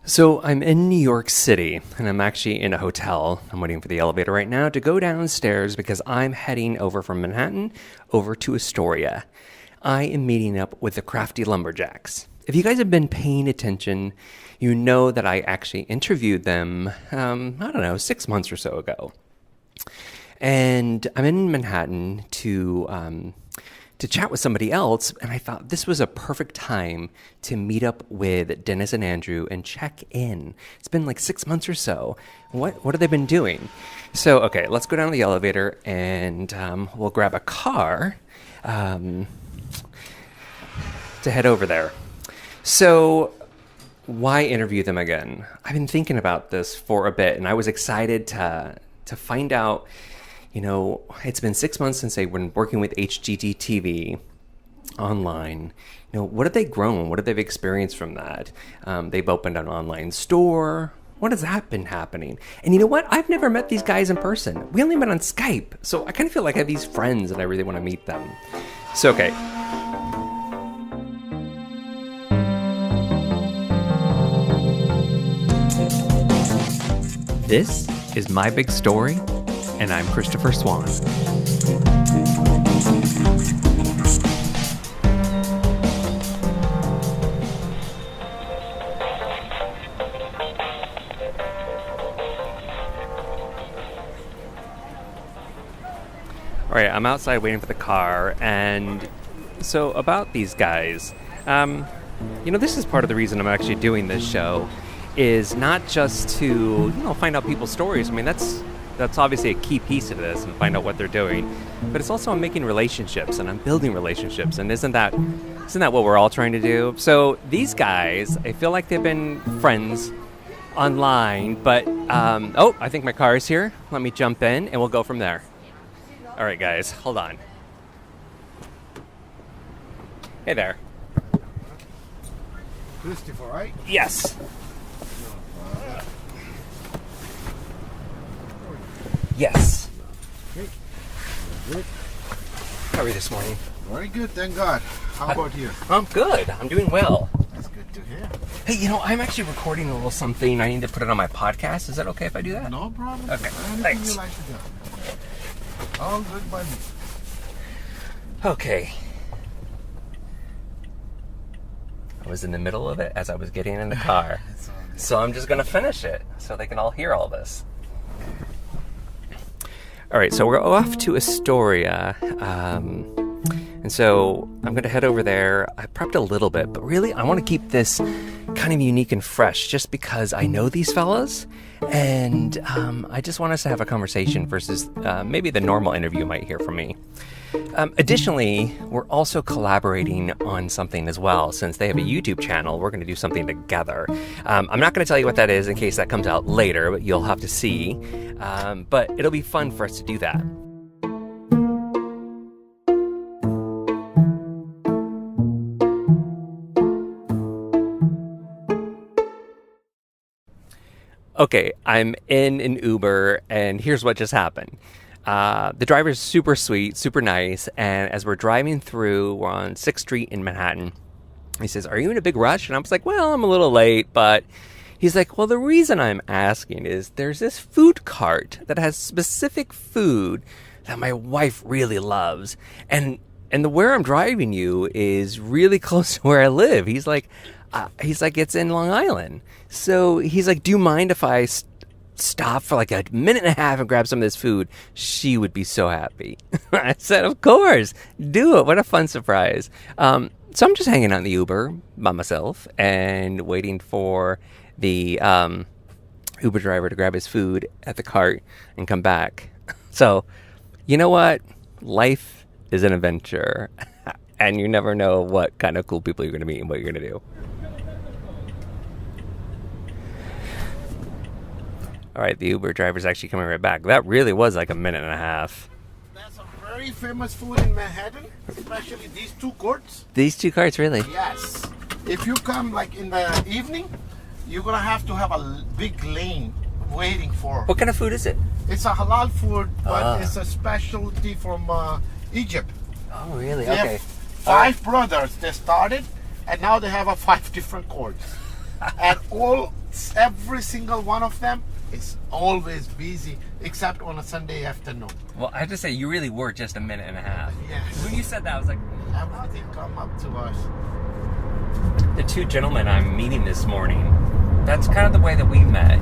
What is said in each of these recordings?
So I'm in New York City, and I'm actually in a hotel. I'm waiting for the elevator right now to go downstairs because I'm heading over from Manhattan over to Astoria. I am meeting up with the Crafty Lumberjacks. If you guys have been paying attention, you know that I actually interviewed them, 6 months or so ago. And I'm in Manhattan to chat with somebody else, and I thought this was a perfect time to meet up with Dennis and Andrew and check in. It's been like 6 months or so. What have they been doing? So, okay, let's go down to the elevator, and we'll grab a car to head over there. So, why interview them again? I've been thinking about this for a bit, and I was excited to find out. You know, it's been 6 months since they've been working with HGTV online. You know, what have they grown? What have they experienced from that? They've opened an online store. What has that been happening? And you know what? I've never met these guys in person. We only met on Skype. So I kind of feel like I have these friends and I really want to meet them. So, okay. This is My Big Story. And I'm Christopher Swan. All right, I'm outside waiting for the car, and so about these guys, this is part of the reason I'm actually doing this show, is not just to, find out people's stories. I mean, that's obviously a key piece of this and find out what they're doing, but it's also I'm making relationships and I'm building relationships, and isn't that what we're all trying to do? So these guys, I feel like they've been friends online, but I think my car is here. Let me jump in and we'll go from there. All right, guys, hold on. Hey there. Christopher, right? Yes. Yes. Okay. Good. How are you this morning? Very good, thank God. How about you? I'm good. I'm doing well. That's good to hear. Hey, I'm actually recording a little something. I need to put it on my podcast. Is that okay if I do that? No problem. Okay, Anything thanks. you like to do. All good by me. Okay. I was in the middle of it as I was getting in the car. So I'm just going to finish it so they can all hear all this. All right, so we're off to Astoria, and so I'm going to head over there. I prepped a little bit, but really I want to keep this kind of unique and fresh just because I know these fellas, and I just want us to have a conversation versus maybe the normal interview you might hear from me. Additionally, we're also collaborating on something as well. Since they have a YouTube channel, we're going to do something together. I'm not going to tell you what that is in case that comes out later, but you'll have to see. But it'll be fun for us to do that. Okay, I'm in an Uber, and here's what just happened. The driver's super sweet, super nice, and as we're driving through, we're on 6th Street in Manhattan, he says, "Are you in a big rush?" And I was like, "Well, I'm a little late," but he's like, "Well, the reason I'm asking is there's this food cart that has specific food that my wife really loves, and where I'm driving you is really close to where I live." He's like, it's in Long Island. So he's like, "Do you mind if I stop for like a minute and a half and grab some of this food?" She would be so happy. I said, "Of course, do it." What a fun surprise. So I'm just hanging out in the Uber by myself and waiting for the Uber driver to grab his food at the cart and come back. So, you know what? Life is an adventure, and you never know what kind of cool people you're going to meet and what you're going to do. All right, the Uber driver's actually coming right back. That really was like a minute and a half. That's a very famous food in Manhattan, especially these two courts. These two carts, really? Yes. If you come like in the evening, you're going to have a big lane waiting for. What kind of food is it? It's a halal food, but it's a specialty from Egypt. Oh, really? They Okay. have 5 brothers. They started, and now they have 5 different courts. And all every single one of them is always busy, except on a Sunday afternoon. Well, I have to say, you really were just a minute and a half. Yes. When you said that, I was like, Everything come up to us. the two gentlemen I'm meeting this morning, that's kind of the way that we met.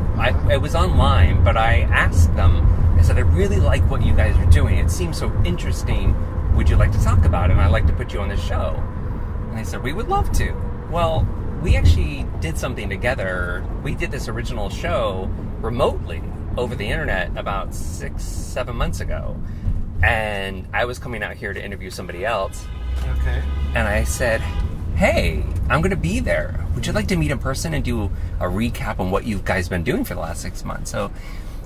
It was online, but I asked them, I said, I really like what you guys are doing. It seems so interesting. Would you like to talk about it? And I'd like to put you on the show. And they said, we would love to. Well, we actually did something together. We did this original show remotely over the internet about 6-7 months ago. And I was coming out here to interview somebody else. Okay. And I said, hey, I'm going to be there. Would you like to meet in person and do a recap on what you guys been doing for the last 6 months?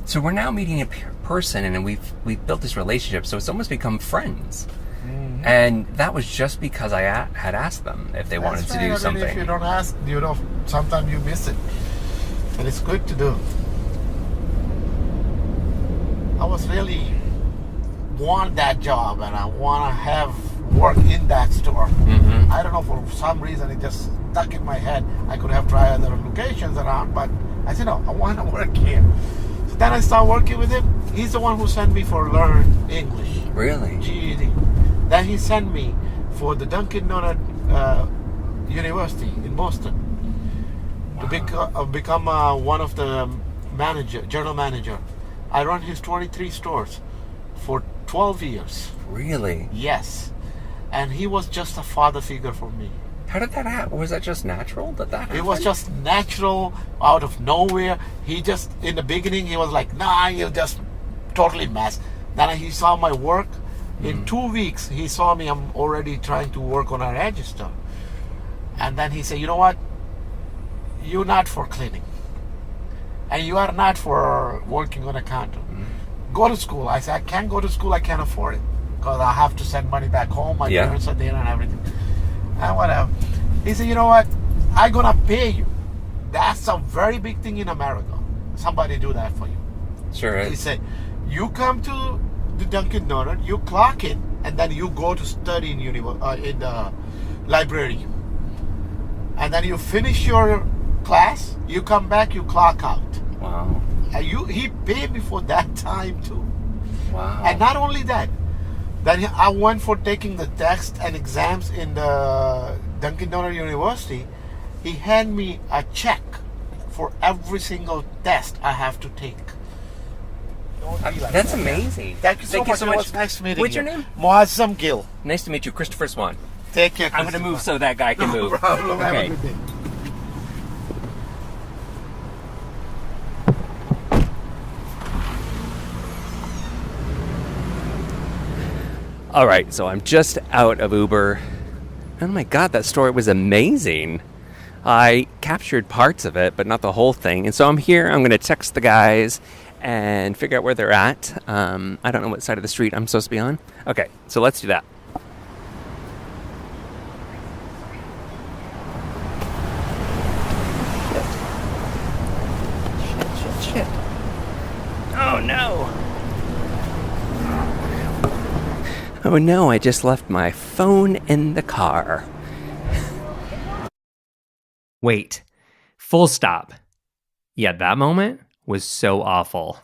So we're now meeting in person, and we've built this relationship. So it's almost become friends. Mm-hmm. And that was just because I had asked them if they wanted to do something. If you don't ask, sometimes you miss it. And it's good to do. I was really want that job, and I want to have work in that store. Mm-hmm. I don't know, for some reason it just stuck in my head. I could have tried other locations around, but I said, no, I want to work here. So then I started working with him. He's the one who sent me for Learn English. Really? GED. Then he sent me for the Dunkin' Donut University in Boston. Wow. To become one of the general manager. I run his 23 stores for 12 years. Really? Yes. And he was just a father figure for me. How did that happen? Was that just natural that happened? It was just natural, out of nowhere. He just, in the beginning, he was like, nah, you just totally mess. Then he saw my work. In 2 weeks, he saw me. I'm already trying to work on a register. And then he said, you know what? You're not for cleaning. And you are not for working on a counter. Go to school. I said, I can't go to school. I can't afford it. Because I have to send money back home. My parents are there and everything. And whatever. He said, you know what? I'm going to pay you. That's a very big thing in America. Somebody do that for you. Sure is. He said, you come to the Dunkin' Donut, you clock in, and then you go to study in the library. And then you finish your class, you come back, you clock out. Wow. And he paid me for that time too. Wow. And not only that, then I went for taking the tests and exams in the Dunkin' Donut University. He handed me a check for every single test I have to take. That's amazing. Thank you so much. It was nice meeting you. What's your name? Muazzam Gill. Nice to meet you, Christopher Swan. Take care. I'm going to move so that guy can move. No problem. Okay. Have a good day. All right, so I'm just out of Uber. Oh my God, that story was amazing. I captured parts of it, but not the whole thing. And so I'm here. I'm going to text the guys and figure out where they're at. I don't know what side of the street I'm supposed to be on. Okay, so let's do that. Shit. Oh no. Oh no, I just left my phone in the car. Wait. Full stop. Yeah, that moment was so awful.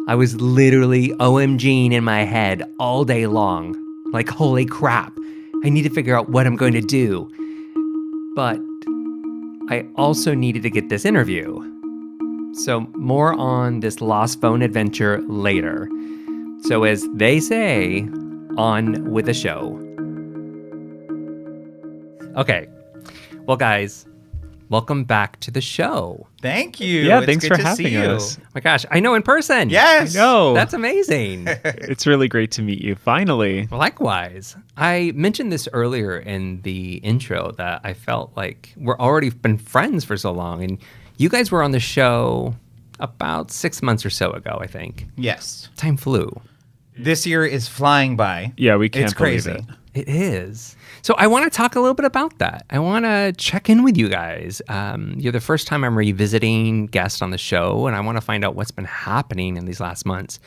I was literally OMGing in my head all day long. Like, holy crap. I need to figure out what I'm going to do. But I also needed to get this interview. So more on this lost phone adventure later. So as they say, on with the show. Okay. Well, guys, welcome back to the show. Thank you. Yeah, it's thanks good for to having see us. you. Oh my gosh, I know in person. Yes. I know. That's amazing. It's really great to meet you, finally. Likewise. I mentioned this earlier in the intro that I felt like we're already been friends for so long, and you guys were on the show about 6 months or so ago, I think. Yes. Time flew. This year is flying by. Yeah, we can't It's believe crazy. it. It is. So I want to talk a little bit about that. I want to check in with you guys. You're the first time I'm revisiting guests on the show, and I want to find out what's been happening in these last months.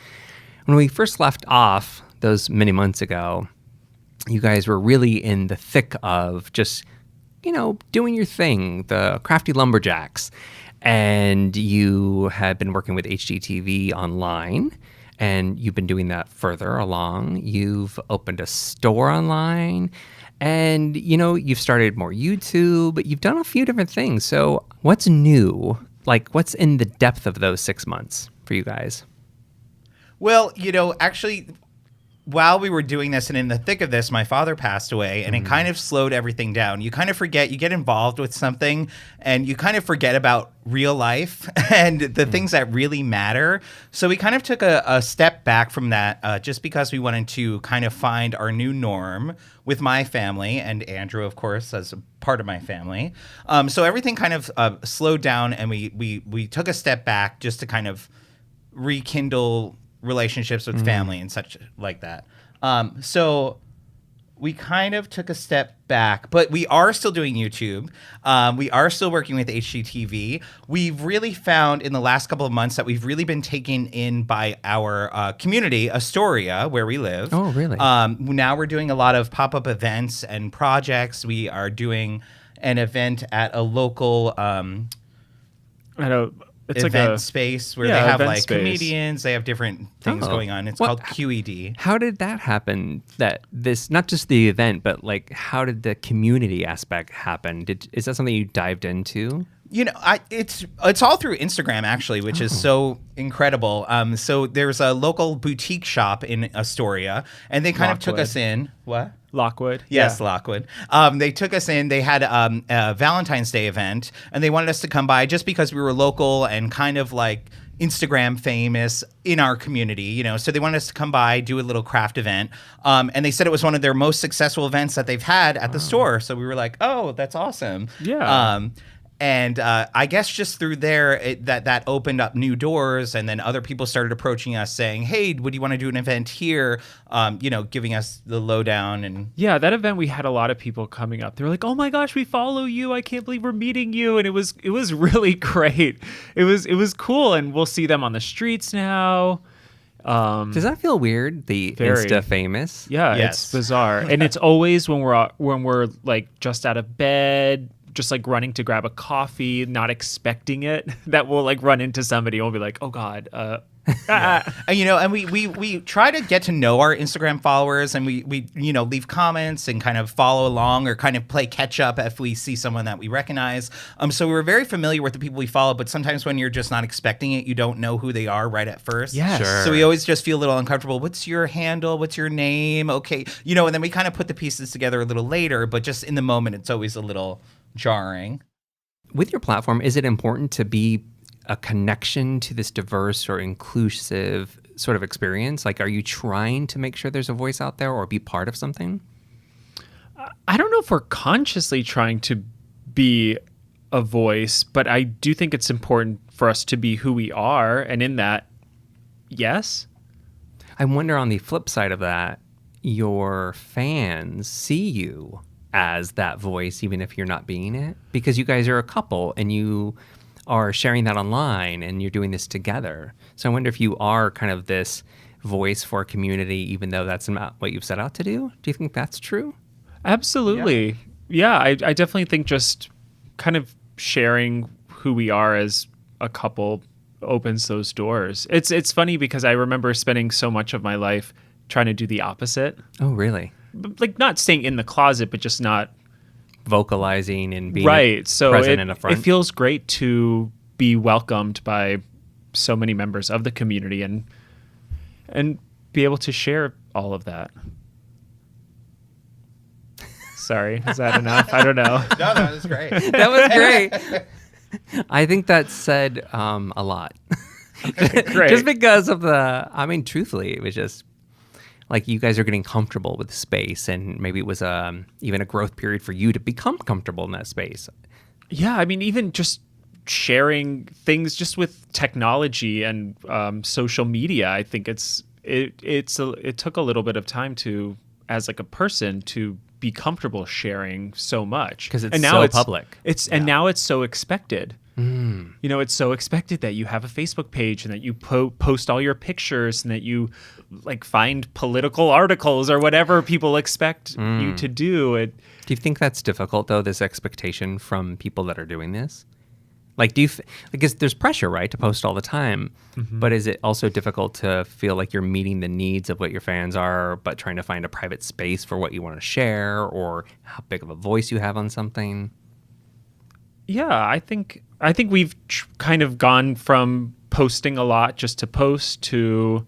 When we first left off those many months ago, you guys were really in the thick of just, doing your thing, the Crafty Lumberjacks. And you have been working with HGTV online, and you've been doing that further along. You've opened a store online, and, you've started more YouTube. You've done a few different things. So what's new? Like, what's in the depth of those 6 months for you guys? Well, actually, while we were doing this and in the thick of this, my father passed away, and it kind of slowed everything down. You kind of forget, you get involved with something, and you kind of forget about real life and the things that really matter. So we kind of took a step back from that just because we wanted to kind of find our new norm with my family, and Andrew, of course, as a part of my family. So everything kind of slowed down, and we took a step back just to kind of rekindle relationships with family and such like that. So we kind of took a step back, but we are still doing YouTube. We are still working with HGTV. We've really found in the last couple of months that we've really been taken in by our community, Astoria, where we live. Oh, really? Now we're doing a lot of pop-up events and projects. We are doing an event at a local It's event like a space where they have like space. comedians. They have different things going on. It's called QED. How did that happen? That this, not just the event, but like, how did the community aspect happen? Is that something you dived into? It's all through Instagram actually, which is so incredible. So there's a local boutique shop in Astoria, and they kind of took us in. What? Lockwood. Yes, Yeah. Lockwood. They took us in. They had a Valentine's Day event, and they wanted us to come by just because we were local and kind of like Instagram famous in our community, So they wanted us to come by, do a little craft event, and they said it was one of their most successful events that they've had at the store. So we were like, "Oh, that's awesome!" Yeah. And I guess just through there, that opened up new doors, and then other people started approaching us saying, "Hey, would you want to do an event here?" Giving us the lowdown. And Yeah, that event we had a lot of people coming up. They were like, "Oh my gosh, we follow you! I can't believe we're meeting you!" And it was really great. It was cool, and we'll see them on the streets now. Does that feel weird? The Very. Insta famous? Yeah, Yes. it's bizarre, and it's always when we're like just out of bed, just like running to grab a coffee, not expecting it, that we'll like run into somebody and we'll be like, "Oh God." And we try to get to know our Instagram followers, and we leave comments and kind of follow along or kind of play catch up if we see someone that we recognize. So we're very familiar with the people we follow, but sometimes when you're just not expecting it, you don't know who they are right at first. Yes. Sure. So we always just feel a little uncomfortable. What's your handle? What's your name? Okay. And then we kind of put the pieces together a little later, but just in the moment, it's always a little jarring. With your platform, is it important to be a connection to this diverse or inclusive sort of experience? Like, are you trying to make sure there's a voice out there or be part of something? I don't know if we're consciously trying to be a voice, but I do think it's important for us to be who we are. And in that, yes. I wonder on the flip side of that, your fans see you as that voice, even if you're not being it, because you guys are a couple and you are sharing that online and you're doing this together. So I wonder if you are kind of this voice for a community, even though that's not what you've set out to do. Do you think that's true? Absolutely. Yeah, I definitely think just kind of sharing who we are as a couple opens those doors. It's funny because I remember spending so much of my life trying to do the opposite. Oh, really? Like not staying in the closet, but just not Vocalizing and being right. So present in the it front. feels great to be welcomed by so many members of the community and be able to share all of that. Sorry, is that enough? I don't know. No, that was great. That was great. I think that said a lot. Great. Just because of truthfully, it was just like you guys are getting comfortable with the space, and maybe it was even a growth period for you to become comfortable in that space. Yeah, I mean, even just sharing things just with technology and social media, I think it took a little bit of time to, as like a person, to be comfortable sharing so much Because it's and now so public. And now it's so expected. It's so expected that you have a Facebook page and that you post all your pictures and that you like find political articles or whatever people expect you to do. Do you think that's difficult, though, this expectation from people that are doing this? Like, because there's pressure, right, to post all the time. But is it also difficult to feel like you're meeting the needs of what your fans are, but trying to find a private space for what you want to share, or how big of a voice you have on something? Yeah, I think we've kind of gone from posting a lot just to post to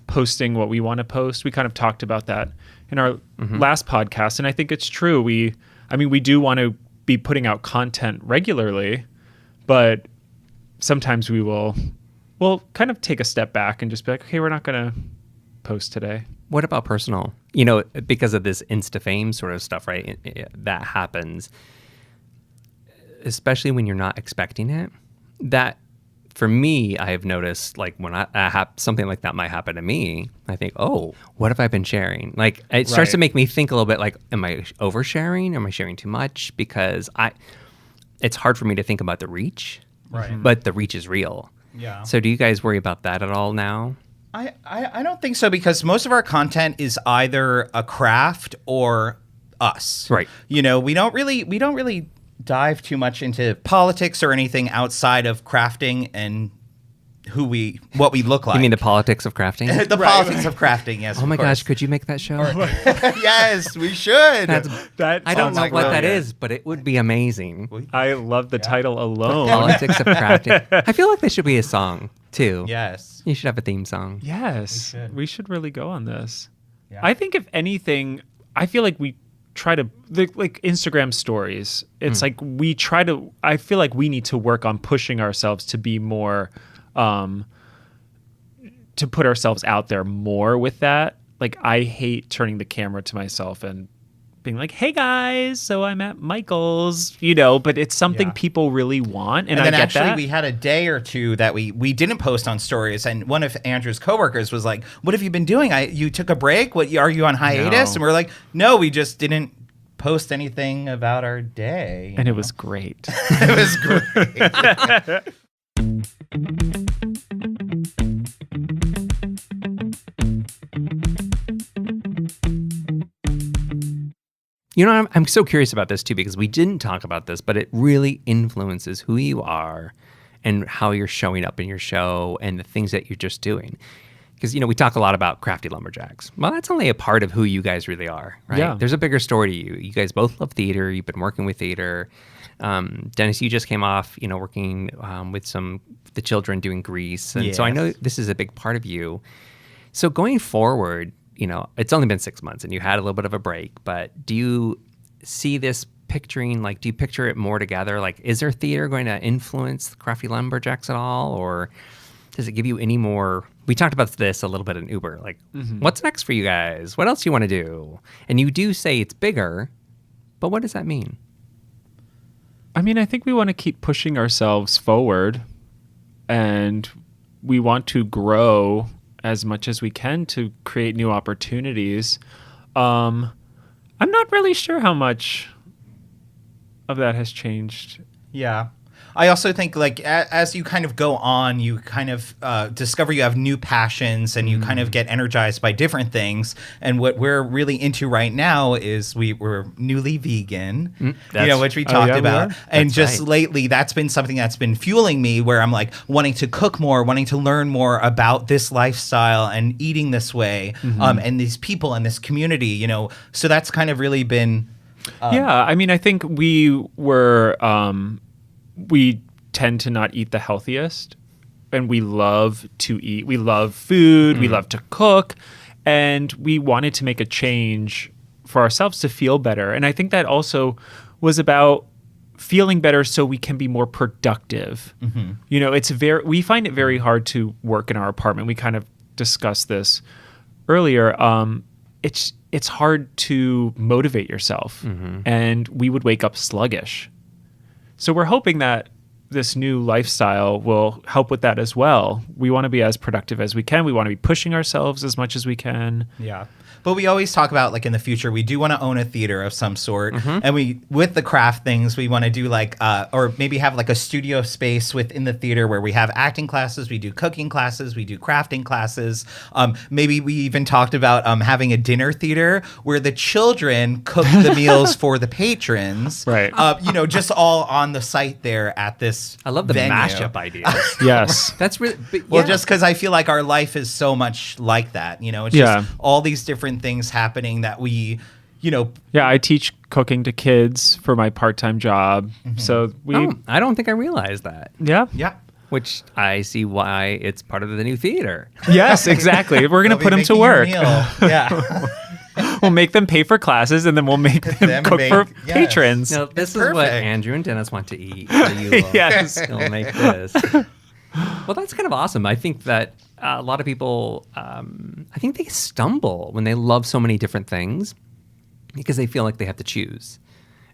posting what we want to post. We kind of talked about that in our last podcast, and I think it's true. We do want to be putting out content regularly, but sometimes we'll kind of take a step back and just be like, okay, we're not going to post today. What about personal? Because of this Insta fame sort of stuff, right? That happens, especially when you're not expecting it. That, for me, I have noticed, like, when something like that might happen to me, I think, oh, what have I been sharing? Like, it starts to make me think a little bit like, am I oversharing? Am I sharing too much? Because it's hard for me to think about the reach, but the reach is real. Yeah. So do you guys worry about that at all now? I don't think so, because most of our content is either a craft or us. Right. We don't really dive too much into politics or anything outside of crafting and what we look like. You mean the politics of crafting? Politics of crafting, yes. Oh my gosh, could you make that show? Yes, we should. I don't know what that is, but it would be amazing. I love the title alone. Politics of crafting. I feel like there should be a song too. Yes. You should have a theme song. Yes. We should really go on this. Yeah. I think if anything, I feel like we try to, like Instagram stories, it's like I feel like we need to work on pushing ourselves to be more, to put ourselves out there more with that. Like, I hate turning the camera to myself and being like, hey guys, so I'm at Michael's, but it's something people really want. And then I get actually that. we had a day or two that we didn't post on stories, and one of Andrew's coworkers was like, what have you been doing? You took a break? What, are you on hiatus? No. And we're like, no, we just didn't post anything about our day. And it was great. It was great. I'm so curious about this too, because we didn't talk about this, but it really influences who you are and how you're showing up in your show and the things that you're just doing. Because, we talk a lot about Crafty Lumberjacks. Well, that's only a part of who you guys really are, right? Yeah. There's a bigger story to you. You guys both love theater. You've been working with theater. Dennis, you just came off, working with the children doing Grease. And so I know this is a big part of you. So going forward, it's only been 6 months and you had a little bit of a break, but do you see this picturing, like, do you picture it more together? Like, is there theater going to influence the Crafty Lumberjacks at all? Or does it give you any more? We talked about this a little bit in Uber. Like, what's next for you guys? What else do you want to do? And you do say it's bigger, but what does that mean? I mean, I think we want to keep pushing ourselves forward, and we want to grow as much as we can to create new opportunities. I'm not really sure how much of that has changed. Yeah. I also think, like, as you kind of go on, you kind of discover you have new passions, and you kind of get energized by different things. And what we're really into right now is we're newly vegan, which we talked about. And just lately, that's been something that's been fueling me, where I'm like wanting to cook more, wanting to learn more about this lifestyle and eating this way, and these people and this community. So that's kind of really been. I mean, I think we tend to not eat the healthiest, and we love to eat. We love food. We love to cook, and we wanted to make a change for ourselves to feel better. And I think that also was about feeling better so we can be more productive. We find it very hard to work in our apartment. We kind of discussed this earlier. It's hard to motivate yourself, and we would wake up sluggish. So we're hoping that this new lifestyle will help with that as well. We want to be as productive as we can. We want to be pushing ourselves as much as we can. Yeah. But we always talk about, like, in the future, we do want to own a theater of some sort. And with the craft things, we want to do or maybe have like a studio space within the theater where we have acting classes, we do cooking classes, we do crafting classes. Maybe we even talked about having a dinner theater where the children cook the meals for the patrons. Right. Just all on the site there at this this. I love the venue. mashup ideas. Yes. That's really Well, just because I feel like our life is so much like that, it's Yeah. just all these different things happening that we, Yeah, I teach cooking to kids for my part-time job. So I don't think I realized that. yeah. yeah. Which I see why it's part of the new theater. Yes, exactly. We're going to They'll be put them to making your work. meal. Yeah. We'll make them pay for classes, and then we'll make them cook for yes. patrons. No, this is perfect. what Andrew and Dennis want to eat. So you will, Yes. you'll make this. Well, that's kind of awesome. I think that a lot of people, I think they stumble when they love so many different things because they feel like they have to choose.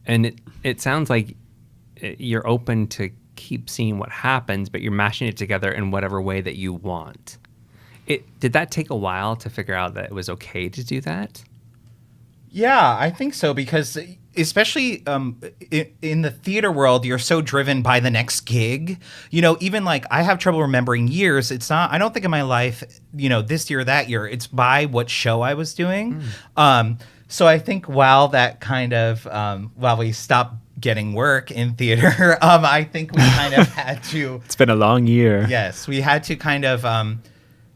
And it sounds like you're open to keep seeing what happens, but you're mashing it together in whatever way that you want. Did that take a while to figure out that it was okay to do that? Yeah, I think so, because especially in the theater world, you're so driven by the next gig. Even like I have trouble remembering years. It's not, I don't think in my life, this year or that year, it's by what show I was doing. So I think while that kind of, while we stopped getting work in theater, I think we kind of had to. It's been a long year. Yes, we had to kind of,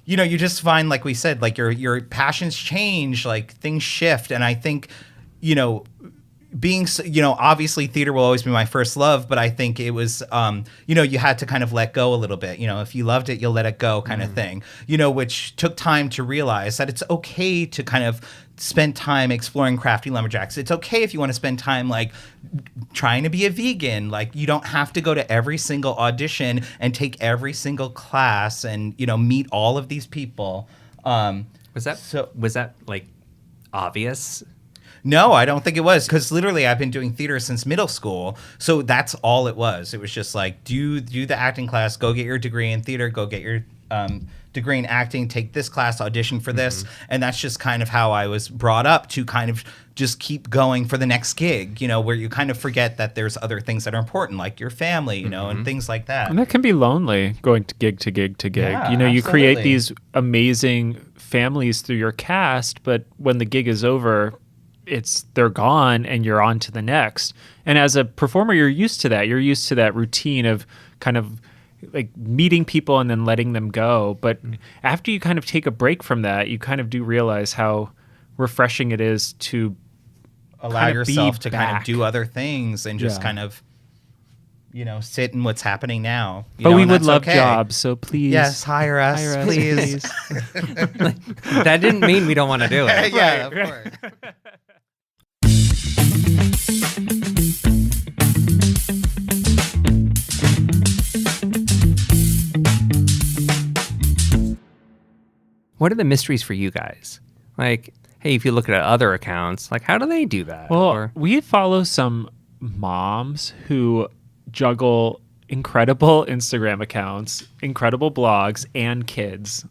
you just find, like we said, like your passions change, like things shift. And I think, being, obviously theater will always be my first love, but I think it was, you had to kind of let go a little bit. If you loved it, you'll let it go kind of thing, which took time to realize that it's okay to kind of spend time exploring Crafty Lumberjacks. It's okay if you want to spend time like trying to be a vegan. Like you don't have to go to every single audition and take every single class and, meet all of these people. Was that like obvious? No, I don't think it was, because literally I've been doing theater since middle school. So that's all it was. It was just like, do the acting class, go get your degree in theater, go get your degree in acting, take this class, audition for this. And that's just kind of how I was brought up, to kind of just keep going for the next gig, where you kind of forget that there's other things that are important, like your family, and things like that. And that can be lonely, going to gig to gig to gig. Yeah, you create absolutely. these amazing families through your cast, but when the gig is over, they're gone and you're on to the next. And as a performer, you're used to that. You're used to that routine of kind of like meeting people and then letting them go. But after you kind of take a break from that, you kind of do realize how refreshing it is to Allow kind of be yourself to kind of back. do other things and just Yeah. kind of, sit in what's happening now. But we and would that's love okay. jobs, so please. Yes, hire us, please. That didn't mean we don't want to do it. Yeah, of course. What are the mysteries for you guys? Like, hey, if you look at other accounts, like how do they do that? Well, we follow some moms who juggle incredible Instagram accounts, incredible blogs, and kids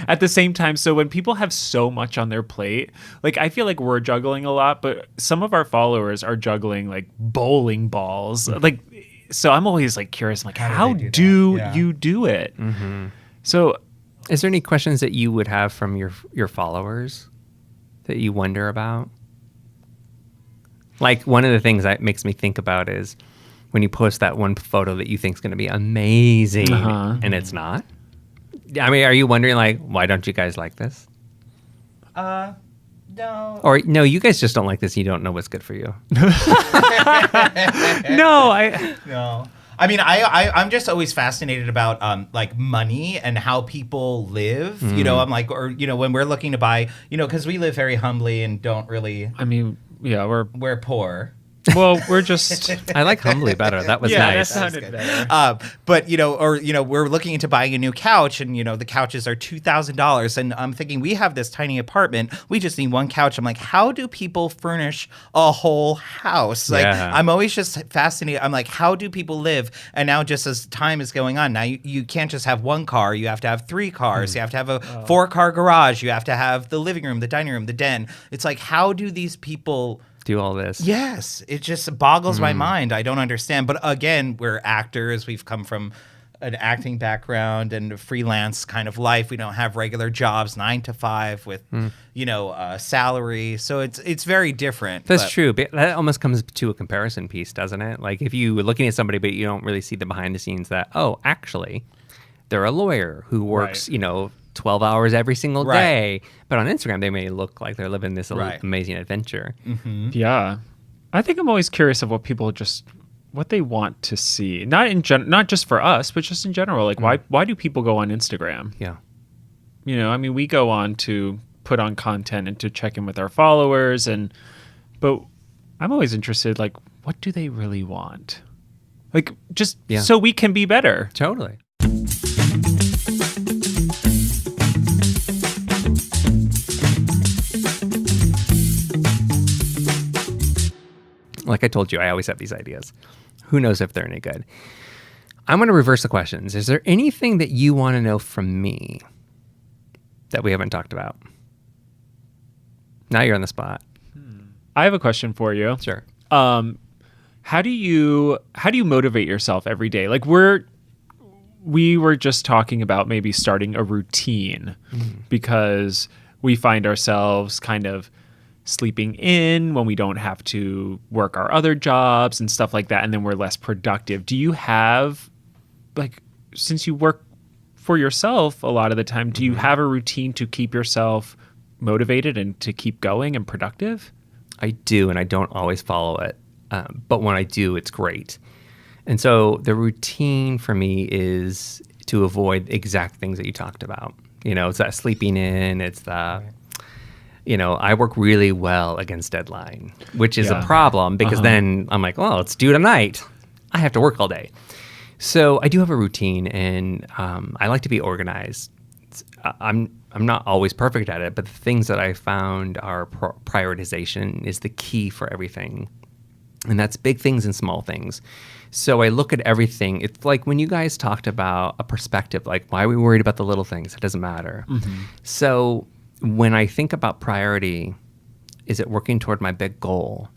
at the same time. So when people have so much on their plate, like I feel like we're juggling a lot, but some of our followers are juggling like bowling balls. Like, so I'm always like curious, like, how they do do that? Yeah. you do it? So is there any questions that you would have from your followers that you wonder about? Like one of the things that makes me think about is when you post that one photo that you think is going to be amazing and it's not. I mean, are you wondering like, why don't you guys like this? No. Or no, you guys just don't like this. And you don't know what's good for you. no, No. I mean, I'm just always fascinated about like money and how people live. I'm like, or when we're looking to buy, because we live very humbly and don't really. I mean, yeah, We're poor. we're just. I like humbly better. That was nice. that sounded better. But we're looking into buying a new couch, and the couches are $2,000, and I'm thinking we have this tiny apartment, we just need one couch. I'm like, how do people furnish a whole house? Like, Yeah. I'm always just fascinated. I'm like, how do people live? And now, just as time is going on, now you can't just have one car. You have to have 3 cars. You have to have a 4-car garage. You have to have the living room, the dining room, the den. It's like, how do these people Do all this. Yes, it just boggles my mind. I don't understand. But again, we're actors. We've come from an acting background and a freelance kind of life. We don't have regular jobs, 9 to 5 with, salary. So it's very different. That's true. But that almost comes to a comparison piece, doesn't it? Like if you were looking at somebody, but you don't really see the behind the scenes that, oh, actually, they're a lawyer who works, 12 hours every single day. But on Instagram, they may look like they're living this amazing adventure. Mm-hmm. Yeah. I think I'm always curious of what they want to see. Not just for us, but just in general. Like why do people go on Instagram? Yeah. We go on to put on content and to check in with our followers but I'm always interested, like, what do they really want? Like, just so we can be better. Totally. Like I told you, I always have these ideas. Who knows if they're any good? I'm going to reverse the questions. Is there anything that you want to know from me that we haven't talked about? Now you're on the spot. I have a question for you. Sure. How do you motivate yourself every day? Like we were just talking about maybe starting a routine because we find ourselves kind of sleeping in when we don't have to work our other jobs and stuff like that, and then we're less productive. Do you have, like, since you work for yourself a lot of the time, do you have a routine to keep yourself motivated and to keep going and productive? I do, and I don't always follow it. But when I do, it's great. And so the routine for me is to avoid the exact things that you talked about. It's that sleeping in, it's the... I work really well against deadline, which is a problem because then I'm like, well, it's due tonight. I have to work all day. So I do have a routine, and I like to be organized. I'm not always perfect at it, but the things that I found are prioritization is the key for everything. And that's big things and small things. So I look at everything. It's like when you guys talked about a perspective, like, why are we worried about the little things? It doesn't matter. So when I think about priority, is it working toward my big goal?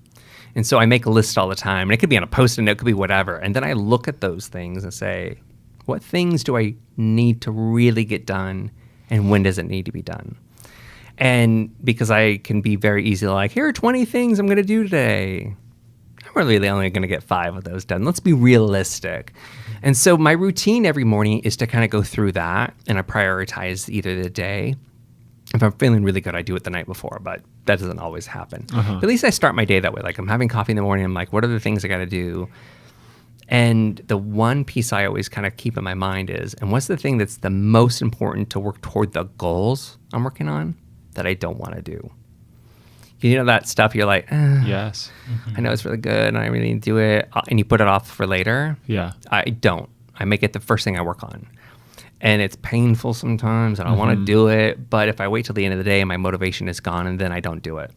And so I make a list all the time. And it could be on a Post-it note, it could be whatever. And then I look at those things and say, what things do I need to really get done? And when does it need to be done? And because I can be very easily like, here are 20 things I'm going to do today. I'm really only going to get 5 of those done. Let's be realistic. And so my routine every morning is to kind of go through that. And I prioritize either the day. If I'm feeling really good, I do it the night before, but that doesn't always happen. At least I start my day that way. Like I'm having coffee in the morning. I'm like, what are the things I got to do? And the one piece I always kind of keep in my mind is, and what's the thing that's the most important to work toward the goals I'm working on that I don't want to do? That stuff you're like, yes, I know it's really good and I really need to do it. And you put it off for later. Yeah. I don't. I make it the first thing I work on. And it's painful sometimes and I want to do it. But if I wait till the end of the day, my motivation is gone and then I don't do it.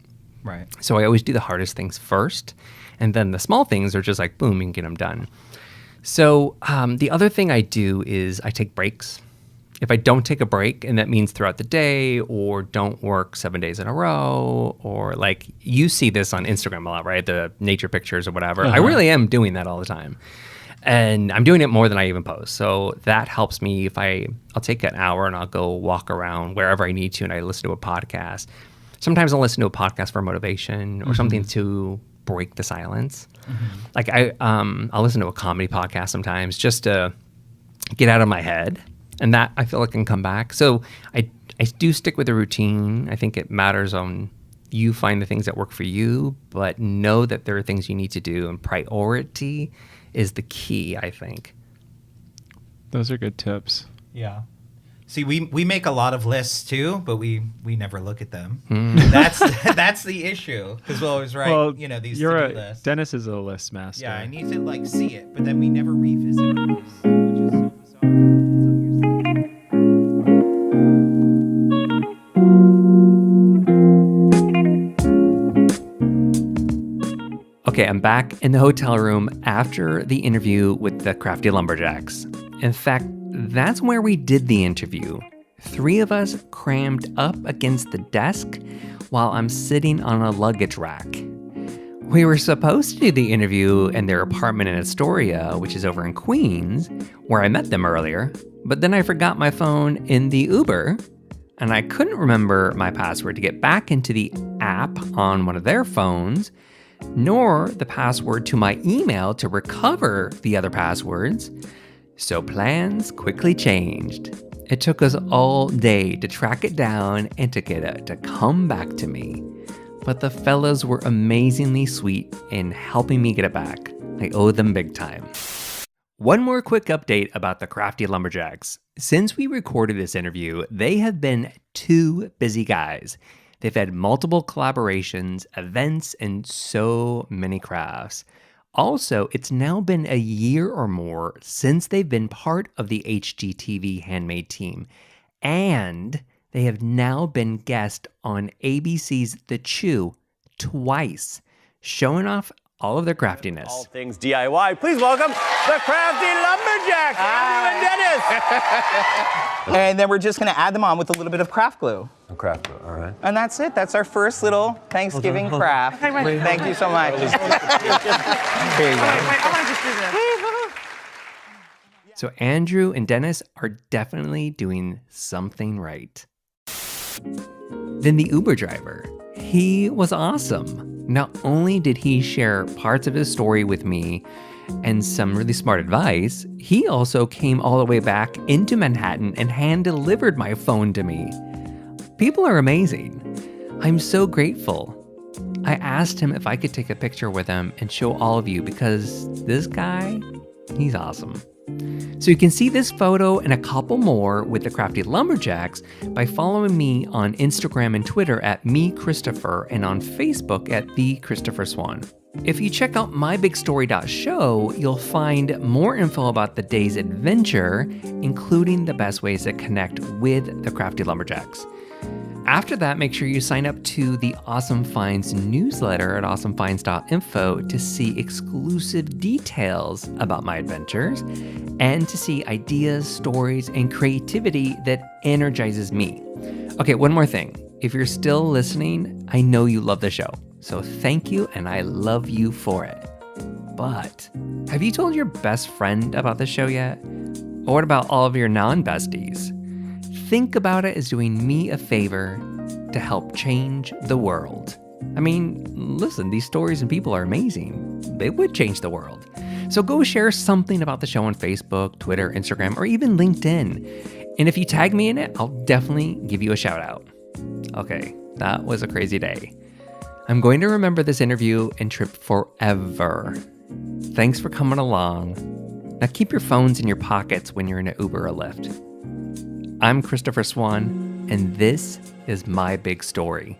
Right. So I always do the hardest things first. And then the small things are just like, boom, you can get them done. So the other thing I do is I take breaks. If I don't take a break, and that means throughout the day or don't work 7 days in a row, or like you see this on Instagram a lot, right? The nature pictures or whatever. I really am doing that all the time. And I'm doing it more than I even post. So that helps me if I'll take an hour and I'll go walk around wherever I need to and I listen to a podcast. Sometimes I'll listen to a podcast for motivation or something to break the silence. Like I'll listen to a comedy podcast sometimes just to get out of my head. And that I feel like can come back. So I do stick with the routine. I think it matters on you find the things that work for you, but know that there are things you need to do. And priority is the key, I think. Those are good tips. Yeah. See, we make a lot of lists too, but we never look at them. That's the issue because we'll always write these to-do lists. Dennis is a list master. Yeah, I need to like see it, but then we never revisit our lists, which is so bizarre. Okay, I'm back in the hotel room after the interview with the Crafty Lumberjacks. In fact, that's where we did the interview. 3 of us crammed up against the desk while I'm sitting on a luggage rack. We were supposed to do the interview in their apartment in Astoria, which is over in Queens, where I met them earlier, but then I forgot my phone in the Uber, and I couldn't remember my password to get back into the app on one of their phones, nor the password to my email to recover the other passwords. So plans quickly changed. It took us all day to track it down and to get it to come back to me. But the fellas were amazingly sweet in helping me get it back. I owe them big time. One more quick update about the Crafty Lumberjacks. Since we recorded this interview, they have been two busy guys. They've had multiple collaborations, events, and so many crafts. Also, it's now been a year or more since they've been part of the HGTV Handmade team. And they have now been guests on ABC's The Chew twice, showing off all of their craftiness. All things DIY. Please welcome the Crafty Lumberjacks, Andrew and Dennis. And then we're just going to add them on with a little bit of craft glue. Craft glue, all right. And that's it. That's our first little Thanksgiving craft. Thank you so much. Here you go. I want to just do this. So Andrew and Dennis are definitely doing something right. Then the Uber driver. He was awesome. Not only did he share parts of his story with me and some really smart advice, he also came all the way back into Manhattan and hand-delivered my phone to me. People are amazing. I'm so grateful. I asked him if I could take a picture with him and show all of you because this guy, he's awesome. So you can see this photo and a couple more with the Crafty Lumberjacks by following me on Instagram and Twitter at @MeChristopher and on Facebook at @TheChristopherSwan. If you check out mybigstory.show, you'll find more info about the day's adventure, including the best ways to connect with the Crafty Lumberjacks. After that, make sure you sign up to the Awesome Finds newsletter at awesomefinds.info to see exclusive details about my adventures and to see ideas, stories, and creativity that energizes me. Okay, one more thing. If you're still listening, I know you love the show. So thank you, and I love you for it. But have you told your best friend about the show yet? Or what about all of your non-besties? Think about it as doing me a favor to help change the world. I mean, listen, these stories and people are amazing. They would change the world. So go share something about the show on Facebook, Twitter, Instagram, or even LinkedIn. And if you tag me in it, I'll definitely give you a shout out. Okay, that was a crazy day. I'm going to remember this interview and trip forever. Thanks for coming along. Now keep your phones in your pockets when you're in an Uber or Lyft. I'm Christopher Swan, and this is My Big Story.